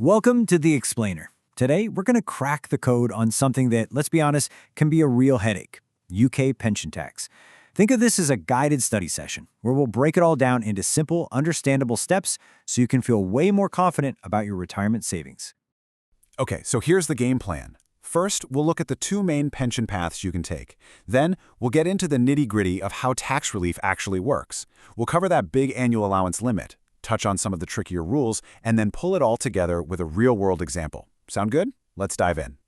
Welcome to The Explainer. Today, we're going to crack the code on something that, let's be honest, can be a real headache: UK pension tax. Think of this as a guided study session, where we'll break it all down into simple, understandable steps so you can feel way more confident about your retirement savings. Okay, so here's the game plan. First, we'll look at the two main pension paths you can take. Then, we'll get into the nitty-gritty of how tax relief actually works. We'll cover that big annual allowance limit, touch on some of the trickier rules, and then pull it all together with a real-world example. Sound good? Let's dive in.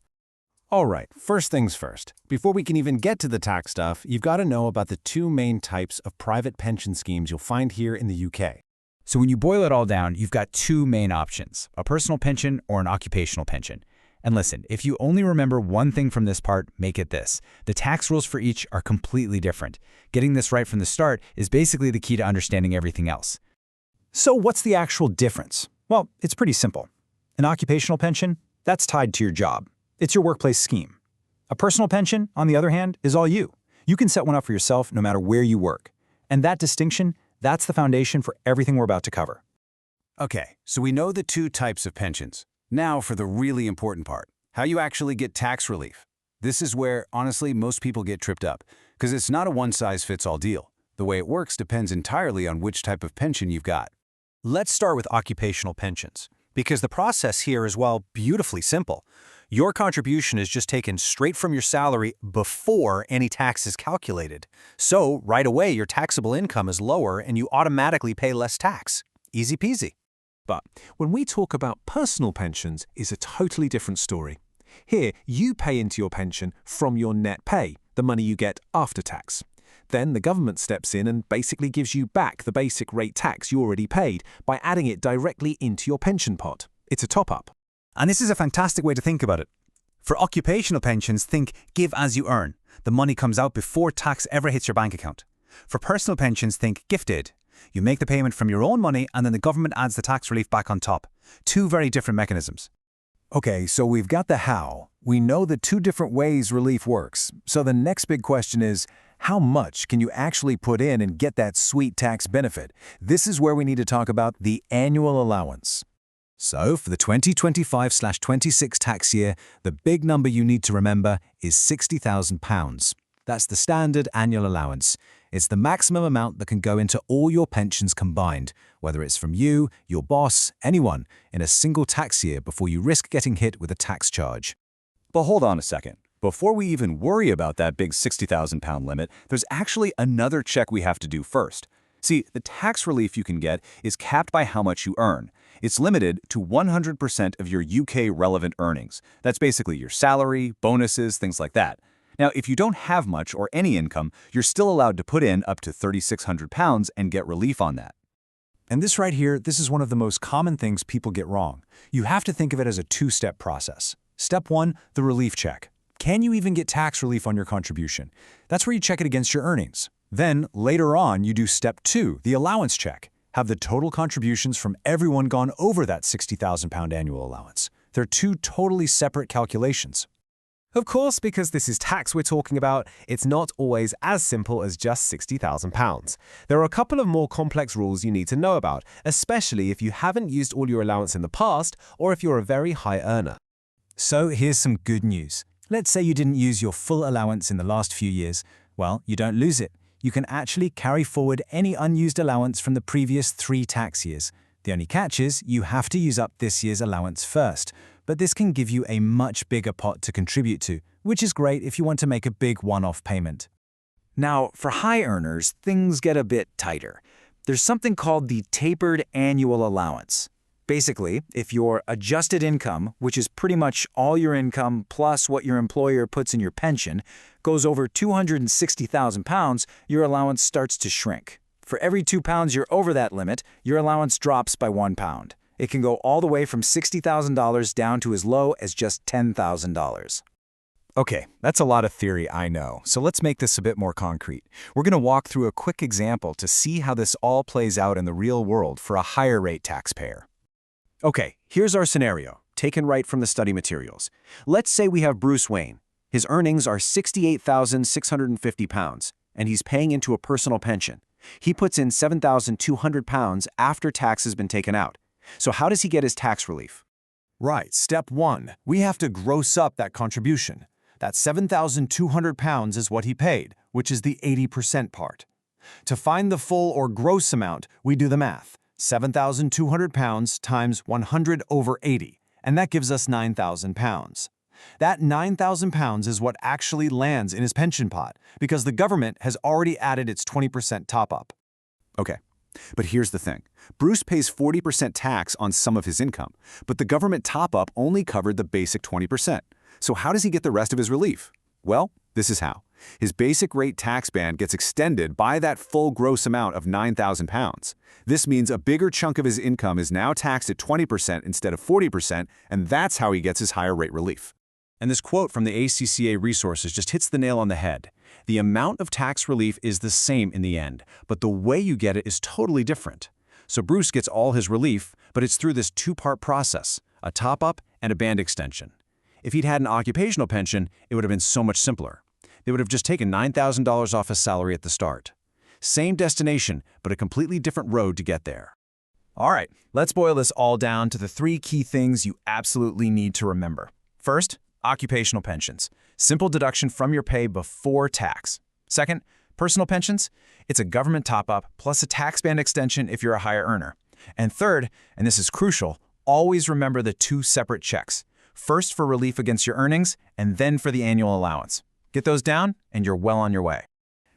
All right, first things first. Before we can even get to the tax stuff, you've got to know about the two main types of private pension schemes you'll find here in the UK. So when you boil it all down, you've got two main options: a personal pension or an occupational pension. And listen, if you only remember one thing from this part, make it this: the tax rules for each are completely different. Getting this right from the start is basically the key to understanding everything else. So what's the actual difference? Well, it's pretty simple. An occupational pension, that's tied to your job. It's your workplace scheme. A personal pension, on the other hand, is all you. You can set one up for yourself no matter where you work. And that distinction, that's the foundation for everything we're about to cover. Okay, so we know the two types of pensions. Now for the really important part: how you actually get tax relief. This is where, honestly, most people get tripped up, because it's not a one-size-fits-all deal. The way it works depends entirely on which type of pension you've got. Let's start with occupational pensions, because the process here is, well, beautifully simple. Your contribution is just taken straight from your salary before any tax is calculated. So, right away, your taxable income is lower and you automatically pay less tax. Easy peasy. But when we talk about personal pensions, it's a totally different story. Here, you pay into your pension from your net pay, the money you get after tax. Then the government steps in and basically gives you back the basic rate tax you already paid by adding it directly into your pension pot. It's a top-up. And this is a fantastic way to think about it. For occupational pensions, think give as you earn. The money comes out before tax ever hits your bank account. For personal pensions, think gifted. You make the payment from your own money and then the government adds the tax relief back on top. Two very different mechanisms. Okay, so we've got the how. We know the two different ways relief works. So the next big question is, how much can you actually put in and get that sweet tax benefit? This is where we need to talk about the annual allowance. So for the 2025/26 tax year, the big number you need to remember is £60,000. That's the standard annual allowance. It's the maximum amount that can go into all your pensions combined, whether it's from you, your boss, anyone, in a single tax year before you risk getting hit with a tax charge. But hold on a second. Before we even worry about that big £60,000 limit, there's actually another check we have to do first. See, the tax relief you can get is capped by how much you earn. It's limited to 100% of your UK relevant earnings. That's basically your salary, bonuses, things like that. Now, if you don't have much or any income, you're still allowed to put in up to £3,600 and get relief on that. And this right here, this is one of the most common things people get wrong. You have to think of it as a two-step process. Step one, the relief check. Can you even get tax relief on your contribution? That's where you check it against your earnings. Then, later on, you do step two, the allowance check. Have the total contributions from everyone gone over that £60,000 annual allowance? They're two totally separate calculations. Of course, because this is tax we're talking about, it's not always as simple as just £60,000. There are a couple of more complex rules you need to know about, especially if you haven't used all your allowance in the past or if you're a very high earner. So here's some good news. Let's say you didn't use your full allowance in the last few years. Well, you don't lose it. You can actually carry forward any unused allowance from the previous 3 tax years. The only catch is you have to use up this year's allowance first, but this can give you a much bigger pot to contribute to, which is great if you want to make a big one-off payment. Now, for high earners, things get a bit tighter. There's something called the Tapered Annual Allowance. Basically, if your adjusted income, which is pretty much all your income plus what your employer puts in your pension, goes over £260,000, your allowance starts to shrink. For every £2 you're over that limit, your allowance drops by £1. It can go all the way from $60,000 down to as low as just $10,000. Okay, that's a lot of theory, I know, so let's make this a bit more concrete. We're going to walk through a quick example to see how this all plays out in the real world for a higher rate taxpayer. Okay, here's our scenario, taken right from the study materials. Let's say we have Bruce Wayne. His earnings are £68,650, and he's paying into a personal pension. He puts in £7,200 after tax has been taken out. So how does he get his tax relief? Right, step 1. We have to gross up that contribution. That £7,200 is what he paid, which is the 80% part. To find the full or gross amount, we do the math. £7,200 times 100 over 80, and that gives us £9,000. That £9,000 is what actually lands in his pension pot, because the government has already added its 20% top-up. Okay, but here's the thing. Bruce pays 40% tax on some of his income, but the government top-up only covered the basic 20%. So how does he get the rest of his relief? Well, this is how. His basic rate tax band gets extended by that full gross amount of £9,000. This means a bigger chunk of his income is now taxed at 20% instead of 40%, and that's how he gets his higher rate relief. And this quote from the ACCA resources just hits the nail on the head. The amount of tax relief is the same in the end, but the way you get it is totally different. So Bruce gets all his relief, but it's through this two-part process, a top-up and a band extension. If he'd had an occupational pension, it would have been so much simpler. They would have just taken $9,000 off his salary at the start. Same destination, but a completely different road to get there. All right, let's boil this all down to the 3 key things you absolutely need to remember. First, occupational pensions. Simple deduction from your pay before tax. Second, personal pensions. It's a government top-up plus a tax band extension if you're a higher earner. And third, and this is crucial, always remember the 2 separate checks. First for relief against your earnings, and then for the annual allowance. Get those down, and you're well on your way.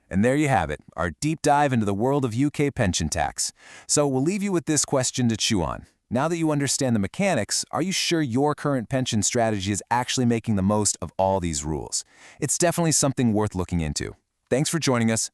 And there you have it, our deep dive into the world of UK pension tax. So we'll leave you with this question to chew on. Now that you understand the mechanics, are you sure your current pension strategy is actually making the most of all these rules? It's definitely something worth looking into. Thanks for joining us.